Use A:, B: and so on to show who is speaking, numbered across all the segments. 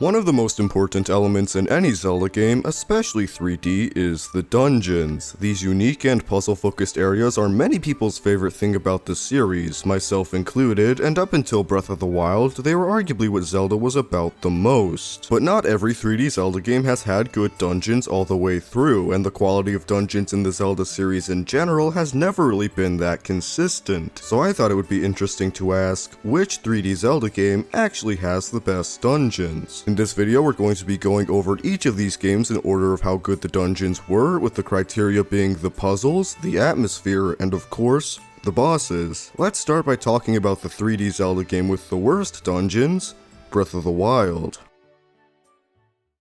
A: One of the most important elements in any Zelda game, especially 3D, is the dungeons. These unique and puzzle-focused areas are many people's favorite thing about the series, myself included, and up until Breath of the Wild, they were arguably what Zelda was about the most. But not every 3D Zelda game has had good dungeons all the way through, and the quality of dungeons in the Zelda series in general has never really been that consistent. So I thought it would be interesting to ask, which 3D Zelda game actually has the best dungeons? In this video, we're going to be going over each of these games in order of how good the dungeons were, with the criteria being the puzzles, the atmosphere, and of course, the bosses. Let's start by talking about the 3D Zelda game with the worst dungeons, Breath of the Wild.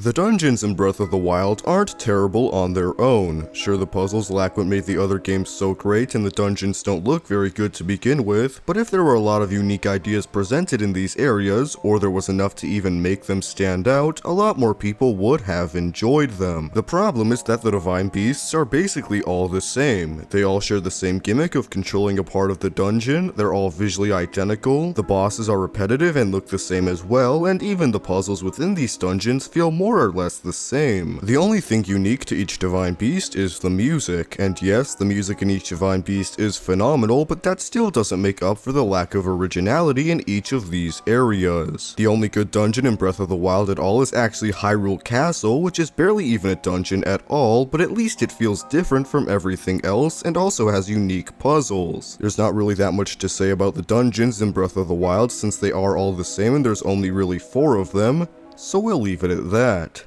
A: The dungeons in Breath of the Wild aren't terrible on their own. Sure, the puzzles lack what made the other games so great and the dungeons don't look very good to begin with, but if there were a lot of unique ideas presented in these areas, or there was enough to even make them stand out, a lot more people would have enjoyed them. The problem is that the Divine Beasts are basically all the same. They all share the same gimmick of controlling a part of the dungeon, they're all visually identical, the bosses are repetitive and look the same as well, and even the puzzles within these dungeons feel more or less the same. The only thing unique to each Divine Beast is the music, and yes, the music in each Divine Beast is phenomenal, but that still doesn't make up for the lack of originality in each of these areas. The only good dungeon in Breath of the Wild at all is actually Hyrule Castle, which is barely even a dungeon at all, but at least it feels different from everything else and also has unique puzzles. There's not really that much to say about the dungeons in Breath of the Wild since they are all the same and there's only really 4 of them, so we'll leave it at that.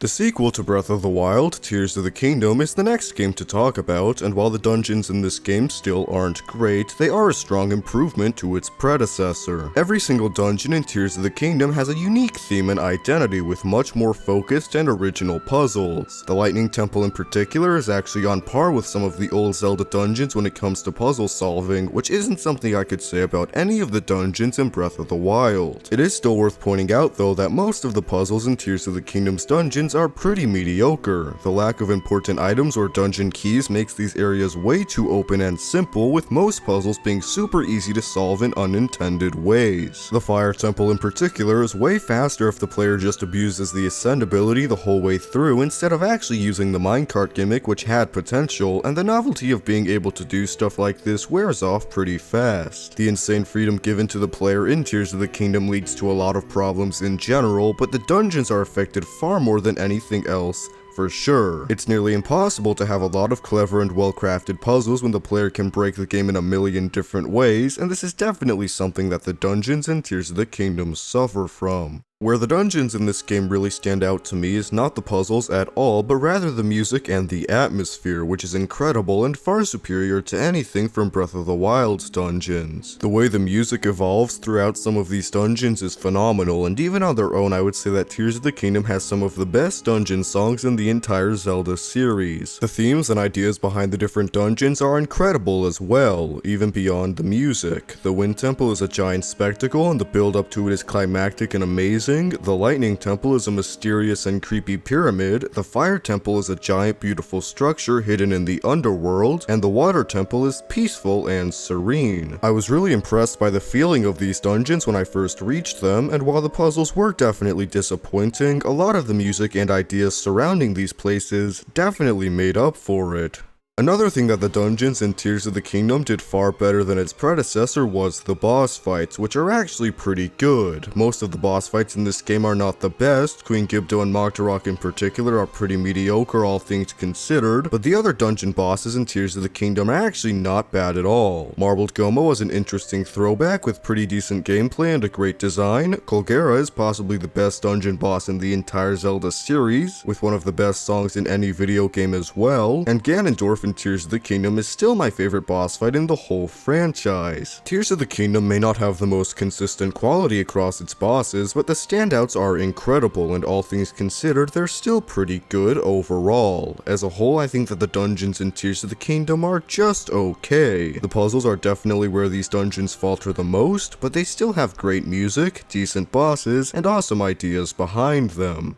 A: The sequel to Breath of the Wild, Tears of the Kingdom, is the next game to talk about, and while the dungeons in this game still aren't great, they are a strong improvement to its predecessor. Every single dungeon in Tears of the Kingdom has a unique theme and identity with much more focused and original puzzles. The Lightning Temple in particular is actually on par with some of the old Zelda dungeons when it comes to puzzle solving, which isn't something I could say about any of the dungeons in Breath of the Wild. It is still worth pointing out though that most of the puzzles in Tears of the Kingdom's dungeons are pretty mediocre. The lack of important items or dungeon keys makes these areas way too open and simple, with most puzzles being super easy to solve in unintended ways. The Fire Temple in particular is way faster if the player just abuses the Ascend ability the whole way through instead of actually using the minecart gimmick, which had potential, and the novelty of being able to do stuff like this wears off pretty fast. The insane freedom given to the player in Tears of the Kingdom leads to a lot of problems in general, but the dungeons are affected far more than anything else, for sure. It's nearly impossible to have a lot of clever and well-crafted puzzles when the player can break the game in a million different ways, and this is definitely something that the dungeons in Tears of the Kingdom suffer from. Where the dungeons in this game really stand out to me is not the puzzles at all, but rather the music and the atmosphere, which is incredible and far superior to anything from Breath of the Wild's dungeons. The way the music evolves throughout some of these dungeons is phenomenal, and even on their own I would say that Tears of the Kingdom has some of the best dungeon songs in the entire Zelda series. The themes and ideas behind the different dungeons are incredible as well, even beyond the music. The Wind Temple is a giant spectacle and the build up to it is climactic and amazing. The Lightning Temple is a mysterious and creepy pyramid, the Fire Temple is a giant beautiful structure hidden in the underworld, and the Water Temple is peaceful and serene. I was really impressed by the feeling of these dungeons when I first reached them, and while the puzzles were definitely disappointing, a lot of the music and ideas surrounding these places definitely made up for it. Another thing that the dungeons in Tears of the Kingdom did far better than its predecessor was the boss fights, which are actually pretty good. Most of the boss fights in this game are not the best, Queen Gibdo and Magdarock in particular are pretty mediocre all things considered, but the other dungeon bosses in Tears of the Kingdom are actually not bad at all. Marbled Goma was an interesting throwback with pretty decent gameplay and a great design. Colgera is possibly the best dungeon boss in the entire Zelda series, with one of the best songs in any video game as well, and Ganondorf in Tears of the Kingdom is still my favorite boss fight in the whole franchise. Tears of the Kingdom may not have the most consistent quality across its bosses, but the standouts are incredible, and all things considered, they're still pretty good overall. As a whole, I think that the dungeons in Tears of the Kingdom are just okay. The puzzles are definitely where these dungeons falter the most, but they still have great music, decent bosses, and awesome ideas behind them.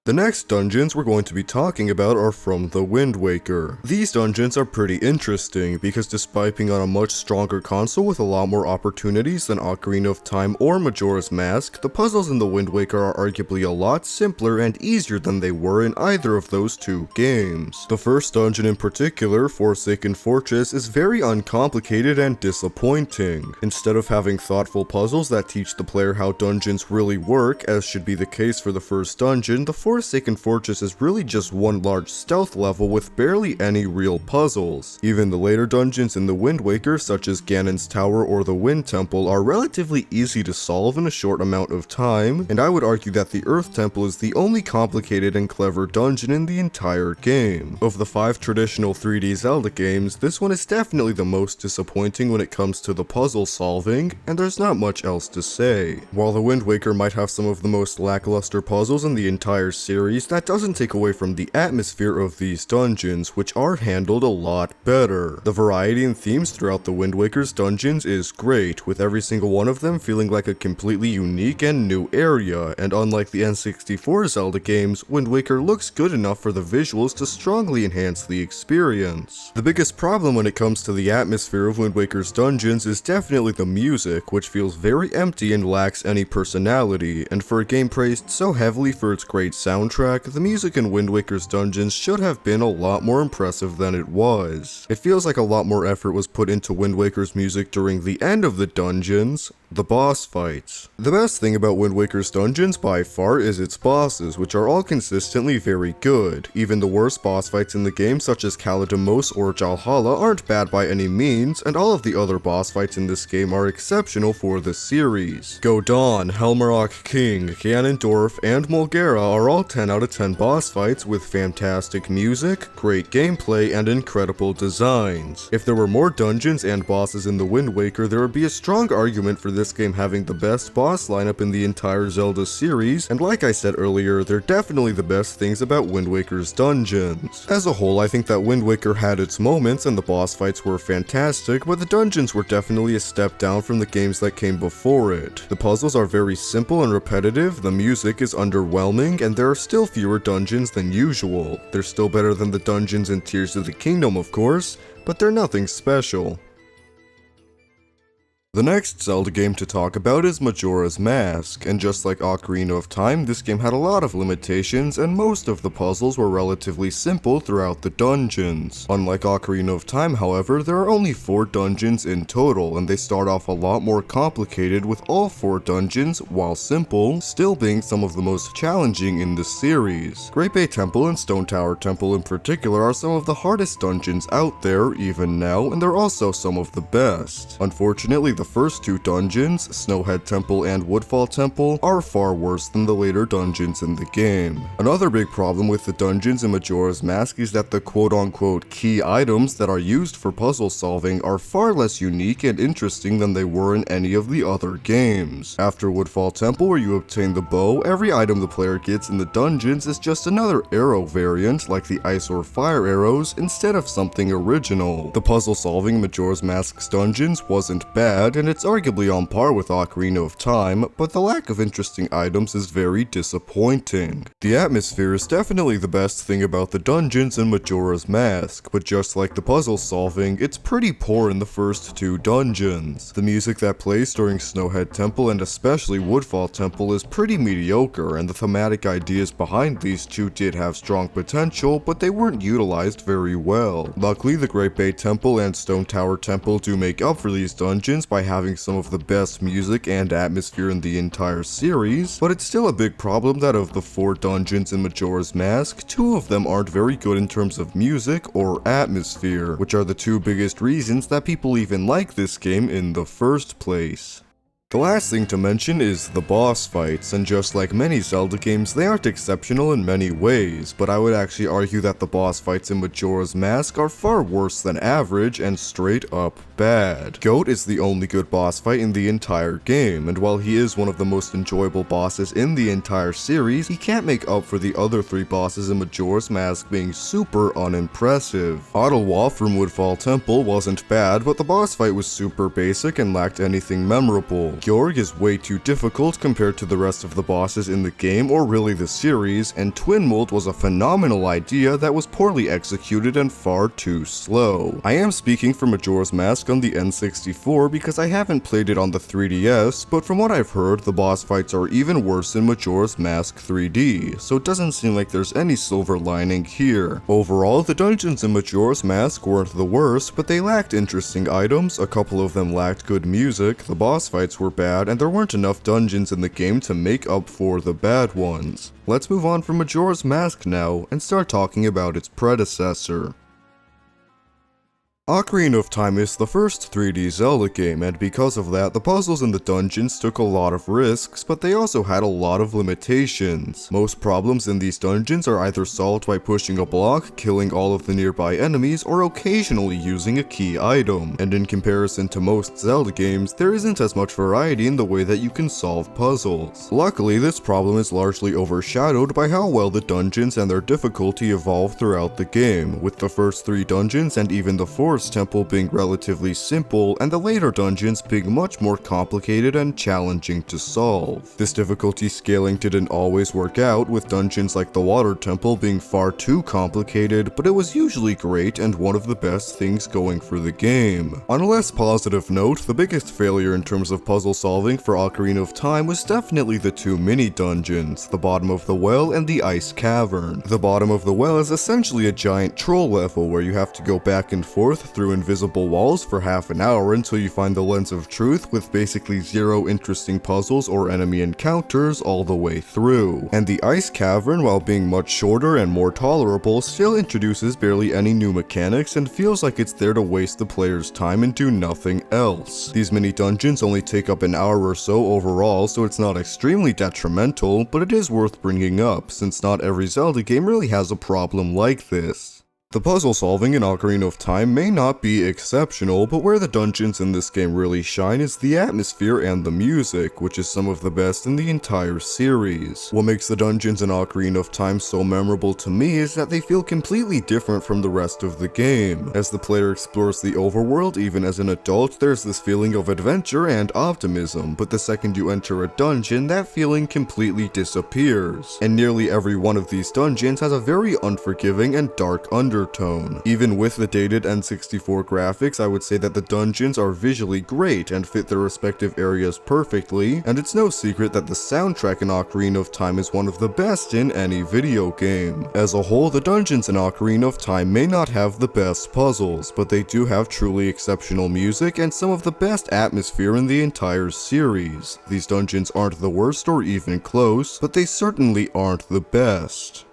A: The next dungeons we're going to be talking about are from the Wind Waker. These dungeons are pretty interesting because despite being on a much stronger console with a lot more opportunities than Ocarina of Time or Majora's Mask, the puzzles in the Wind Waker are arguably a lot simpler and easier than they were in either of those two games. The first dungeon in particular, Forsaken Fortress, is very uncomplicated and disappointing. Instead of having thoughtful puzzles that teach the player how dungeons really work, as should be the case for the first dungeon, the Forsaken Fortress is really just one large stealth level with barely any real puzzles. Even the later dungeons in the Wind Waker, such as Ganon's Tower or the Wind Temple, are relatively easy to solve in a short amount of time, and I would argue that the Earth Temple is the only complicated and clever dungeon in the entire game. Of the 5 traditional 3D Zelda games, this one is definitely the most disappointing when it comes to the puzzle solving, and there's not much else to say. While the Wind Waker might have some of the most lackluster puzzles in the entire series, that doesn't take away from the atmosphere of these dungeons, which are handled a lot better. The variety in themes throughout the Wind Waker's dungeons is great, with every single one of them feeling like a completely unique and new area, and unlike the N64 Zelda games, Wind Waker looks good enough for the visuals to strongly enhance the experience. The biggest problem when it comes to the atmosphere of Wind Waker's dungeons is definitely the music, which feels very empty and lacks any personality, and for a game praised so heavily for its great soundtrack, the music in Wind Waker's dungeons should have been a lot more impressive than it was. It feels like a lot more effort was put into Wind Waker's music during the end of the dungeons, the boss fights. The best thing about Wind Waker's dungeons by far is its bosses, which are all consistently very good. Even the worst boss fights in the game, such as Kaladimos or Jalhala, aren't bad by any means, and all of the other boss fights in this game are exceptional for the series. Godon, Helmarok King, Ganondorf, and Molgera are all 10 out of 10 boss fights with fantastic music, great gameplay, and incredible designs. If there were more dungeons and bosses in the Wind Waker, there would be a strong argument for this game having the best boss lineup in the entire Zelda series, and like I said earlier, they're definitely the best things about Wind Waker's dungeons. As a whole, I think that Wind Waker had its moments and the boss fights were fantastic, but the dungeons were definitely a step down from the games that came before it. The puzzles are very simple and repetitive, the music is underwhelming, and there are still fewer dungeons than usual. They're still better than the dungeons in Tears of the Kingdom, of course, but they're nothing special. The next Zelda game to talk about is Majora's Mask, and just like Ocarina of Time, this game had a lot of limitations, and most of the puzzles were relatively simple throughout the dungeons. Unlike Ocarina of Time, however, there are only 4 dungeons in total, and they start off a lot more complicated, with all 4 dungeons, while simple, still being some of the most challenging in the series. Great Bay Temple and Stone Tower Temple in particular are some of the hardest dungeons out there, even now, and they're also some of the best. Unfortunately, the first 2 dungeons, Snowhead Temple and Woodfall Temple, are far worse than the later dungeons in the game. Another big problem with the dungeons in Majora's Mask is that the quote-unquote key items that are used for puzzle solving are far less unique and interesting than they were in any of the other games. After Woodfall Temple, where you obtain the bow, every item the player gets in the dungeons is just another arrow variant, like the ice or fire arrows, instead of something original. The puzzle solving in Majora's Mask's dungeons wasn't bad, and it's arguably on par with Ocarina of Time, but the lack of interesting items is very disappointing. The atmosphere is definitely the best thing about the dungeons in Majora's Mask, but just like the puzzle solving, it's pretty poor in the first 2 dungeons. The music that plays during Snowhead Temple and especially Woodfall Temple is pretty mediocre, and the thematic ideas behind these 2 did have strong potential, but they weren't utilized very well. Luckily, the Great Bay Temple and Stone Tower Temple do make up for these dungeons by having some of the best music and atmosphere in the entire series, but it's still a big problem that of the 4 dungeons in Majora's Mask, 2 of them aren't very good in terms of music or atmosphere, which are the 2 biggest reasons that people even like this game in the first place. The last thing to mention is the boss fights, and just like many Zelda games, they aren't exceptional in many ways, but I would actually argue that the boss fights in Majora's Mask are far worse than average and straight up bad. Goat is the only good boss fight in the entire game, and while he is one of the most enjoyable bosses in the entire series, he can't make up for the other 3 bosses in Majora's Mask being super unimpressive. Ottawa from Woodfall Temple wasn't bad, but the boss fight was super basic and lacked anything memorable. York is way too difficult compared to the rest of the bosses in the game or really the series, and Twin Mold was a phenomenal idea that was poorly executed and far too slow. I am speaking for Majora's Mask on the N64 because I haven't played it on the 3DS, but from what I've heard, the boss fights are even worse in Majora's Mask 3D, so it doesn't seem like there's any silver lining here. Overall, the dungeons in Majora's Mask weren't the worst, but they lacked interesting items, a couple of them lacked good music, the boss fights were bad, and there weren't enough dungeons in the game to make up for the bad ones. Let's move on from Majora's Mask now, and start talking about its predecessor. Ocarina of Time is the first 3D Zelda game, and because of that, the puzzles in the dungeons took a lot of risks, but they also had a lot of limitations. Most problems in these dungeons are either solved by pushing a block, killing all of the nearby enemies, or occasionally using a key item. And in comparison to most Zelda games, there isn't as much variety in the way that you can solve puzzles. Luckily, this problem is largely overshadowed by how well the dungeons and their difficulty evolve throughout the game, with the first 3 dungeons and even the 4th temple being relatively simple, and the later dungeons being much more complicated and challenging to solve. This difficulty scaling didn't always work out, with dungeons like the Water Temple being far too complicated, but it was usually great and one of the best things going for the game. On a less positive note, the biggest failure in terms of puzzle solving for Ocarina of Time was definitely the 2 mini dungeons, the bottom of the well and the ice cavern. The bottom of the well is essentially a giant troll level where you have to go back and forth through invisible walls for half an hour until you find the Lens of Truth, with basically 0 interesting puzzles or enemy encounters all the way through. And the Ice Cavern, while being much shorter and more tolerable, still introduces barely any new mechanics and feels like it's there to waste the player's time and do nothing else. These mini dungeons only take up an hour or so overall, so it's not extremely detrimental, but it is worth bringing up, since not every Zelda game really has a problem like this. The puzzle solving in Ocarina of Time may not be exceptional, but where the dungeons in this game really shine is the atmosphere and the music, which is some of the best in the entire series. What makes the dungeons in Ocarina of Time so memorable to me is that they feel completely different from the rest of the game. As the player explores the overworld, even as an adult, there's this feeling of adventure and optimism, but the second you enter a dungeon, that feeling completely disappears. And nearly every one of these dungeons has a very unforgiving and dark undertone. Even with the dated N64 graphics, I would say that the dungeons are visually great and fit their respective areas perfectly, and it's no secret that the soundtrack in Ocarina of Time is one of the best in any video game. As a whole, the dungeons in Ocarina of Time may not have the best puzzles, but they do have truly exceptional music and some of the best atmosphere in the entire series. These dungeons aren't the worst or even close, but they certainly aren't the best.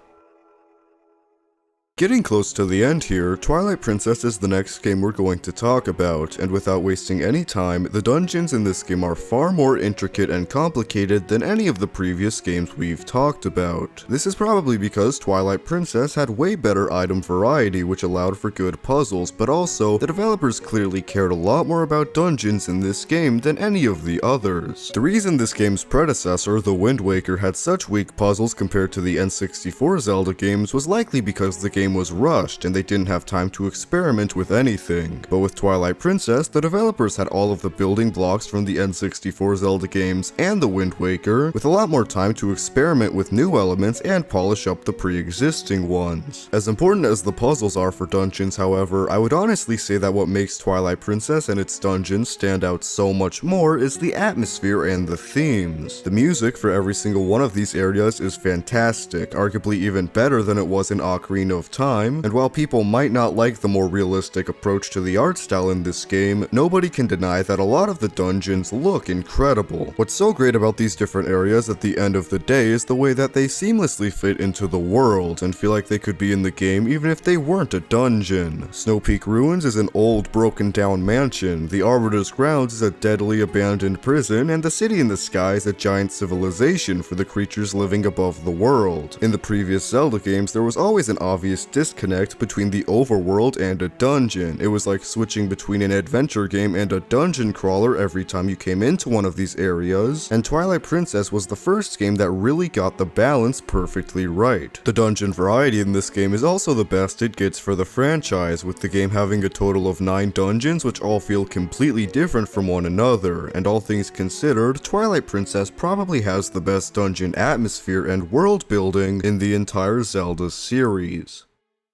A: Getting close to the end here, Twilight Princess is the next game we're going to talk about, and without wasting any time, the dungeons in this game are far more intricate and complicated than any of the previous games we've talked about. This is probably because Twilight Princess had way better item variety, which allowed for good puzzles, but also, the developers clearly cared a lot more about dungeons in this game than any of the others. The reason this game's predecessor, The Wind Waker, had such weak puzzles compared to the N64 Zelda games was likely because the game was rushed and they didn't have time to experiment with anything. But with Twilight Princess, the developers had all of the building blocks from the N64 Zelda games and The Wind Waker, with a lot more time to experiment with new elements and polish up the pre-existing ones. As important as the puzzles are for dungeons, however, I would honestly say that what makes Twilight Princess and its dungeons stand out so much more is the atmosphere and the themes. The music for every single one of these areas is fantastic, arguably even better than it was in Ocarina of Time, and while people might not like the more realistic approach to the art style in this game, nobody can deny that a lot of the dungeons look incredible. What's so great about these different areas at the end of the day is the way that they seamlessly fit into the world and feel like they could be in the game even if they weren't a dungeon. Snow Peak Ruins is an old, broken down mansion, the Arbiter's Grounds is a deadly abandoned prison, and the City in the Sky is a giant civilization for the creatures living above the world. In the previous Zelda games, there was always an obvious this disconnect between the overworld and a dungeon. It was like switching between an adventure game and a dungeon crawler every time you came into one of these areas, and Twilight Princess was the first game that really got the balance perfectly right. The dungeon variety in this game is also the best it gets for the franchise, with the game having a total of 9 dungeons which all feel completely different from one another, and all things considered, Twilight Princess probably has the best dungeon atmosphere and world building in the entire Zelda series.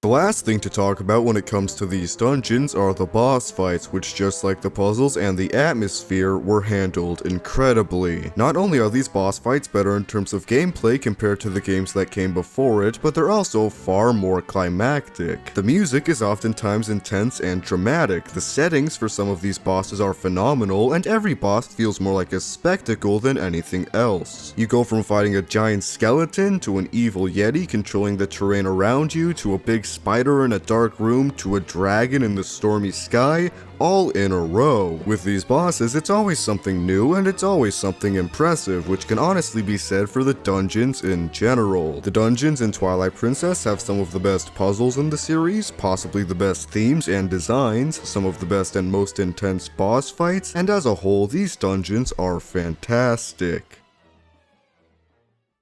A: The last thing to talk about when it comes to these dungeons are the boss fights, which just like the puzzles and the atmosphere were handled incredibly. Not only are these boss fights better in terms of gameplay compared to the games that came before it, but they're also far more climactic. The music is oftentimes intense and dramatic, the settings for some of these bosses are phenomenal, and every boss feels more like a spectacle than anything else. You go from fighting a giant skeleton to an evil yeti controlling the terrain around you to a big spider in a dark room to a dragon in the stormy sky, all in a row. With these bosses, it's always something new and it's always something impressive, which can honestly be said for the dungeons in general. The dungeons in Twilight Princess have some of the best puzzles in the series, possibly the best themes and designs, some of the best and most intense boss fights, and as a whole, these dungeons are fantastic.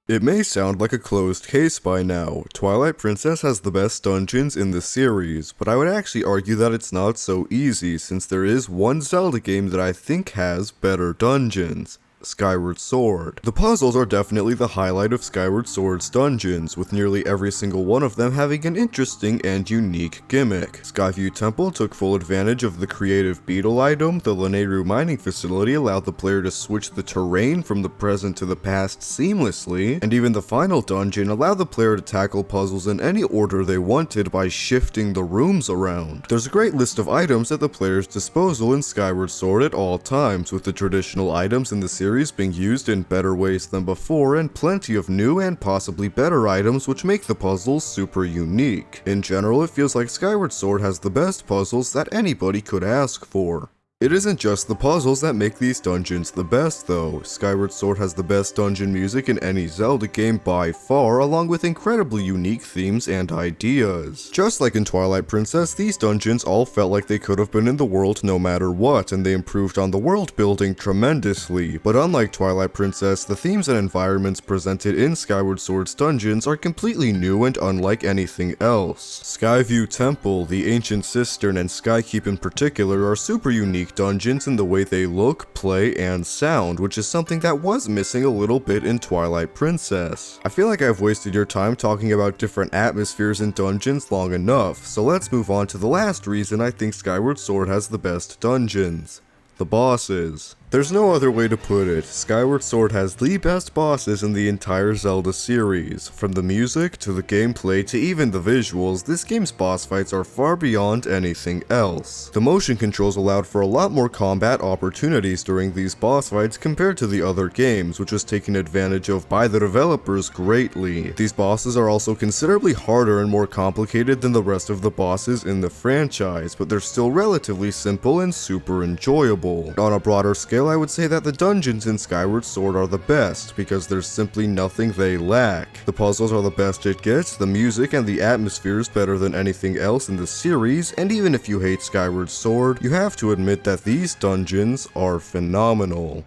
A: It may sound like a closed case by now. Twilight Princess has the best dungeons in the series, but I would actually argue that it's not so easy since there is one Zelda game that I think has better dungeons. Skyward Sword. The puzzles are definitely the highlight of Skyward Sword's dungeons, with nearly every single one of them having an interesting and unique gimmick. Skyview Temple took full advantage of the creative beetle item, the Lanayru mining facility allowed the player to switch the terrain from the present to the past seamlessly, and even the final dungeon allowed the player to tackle puzzles in any order they wanted by shifting the rooms around. There's a great list of items at the player's disposal in Skyward Sword at all times, with the traditional items in the series being used in better ways than before, and plenty of new and possibly better items which make the puzzles super unique. In general, it feels like Skyward Sword has the best puzzles that anybody could ask for. It isn't just the puzzles that make these dungeons the best though. Skyward Sword has the best dungeon music in any Zelda game by far, along with incredibly unique themes and ideas. Just like in Twilight Princess, these dungeons all felt like they could have been in the world no matter what, and they improved on the world building tremendously. But unlike Twilight Princess, the themes and environments presented in Skyward Sword's dungeons are completely new and unlike anything else. Skyview Temple, the Ancient Cistern, and Skykeep in particular are super unique dungeons in the way they look, play, and sound, which is something that was missing a little bit in Twilight Princess. I feel like I've wasted your time talking about different atmospheres in dungeons long enough, so let's move on to the last reason I think Skyward Sword has the best dungeons: the bosses. There's no other way to put it. Skyward Sword has the best bosses in the entire Zelda series. From the music, to the gameplay, to even the visuals, this game's boss fights are far beyond anything else. The motion controls allowed for a lot more combat opportunities during these boss fights compared to the other games, which was taken advantage of by the developers greatly. These bosses are also considerably harder and more complicated than the rest of the bosses in the franchise, but they're still relatively simple and super enjoyable. On a broader scale, I would say that the dungeons in Skyward Sword are the best, because there's simply nothing they lack. The puzzles are the best it gets, the music and the atmosphere is better than anything else in the series, and even if you hate Skyward Sword, you have to admit that these dungeons are phenomenal.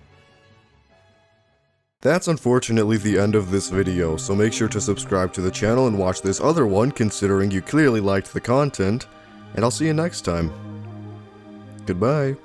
A: That's unfortunately the end of this video, so make sure to subscribe to the channel and watch this other one considering you clearly liked the content, and I'll see you next time. Goodbye.